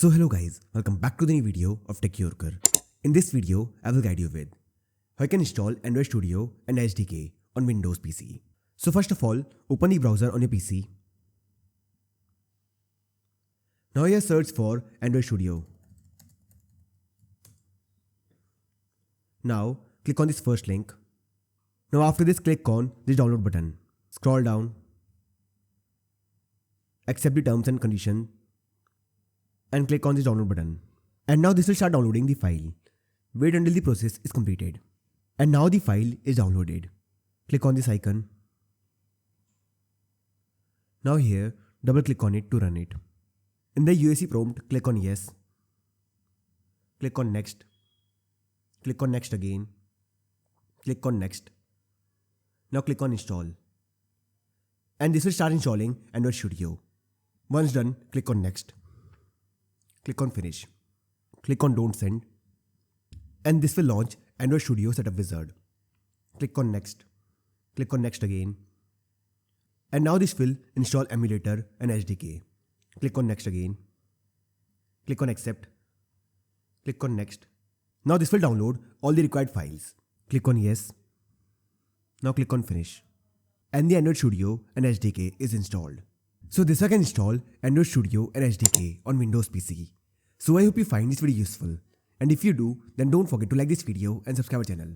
So hello guys, welcome back to the new video of Tech Yorker. In this video, I will guide you with how you can install Android Studio and SDK on Windows PC. So first of all, open the browser on your PC. Now here search for Android Studio. Now click on this first link. Now after this, click on this download button. Scroll down. Accept the terms and conditions and click on this download button. And now this will start downloading the file. Wait until the process is completed. And now the file is downloaded. Click on this icon. Now here, double click on it to run it. In the UAC prompt, click on yes. Click on next. Click on next again. Click on next. Now click on install. And this will start installing Android Studio. Once done, click on next. Click on finish. Click on don't send. And this will launch Android Studio Setup Wizard. Click on next. Click on next again. And now this will install emulator and SDK. Click on next again. Click on accept. Click on next. Now this will download all the required files. Click on yes. Now click on finish. And the Android Studio and SDK is installed. So this I can install Android Studio and SDK on Windows PC. So I hope you find this video useful. And if you do, then don't forget to like this video and subscribe our channel.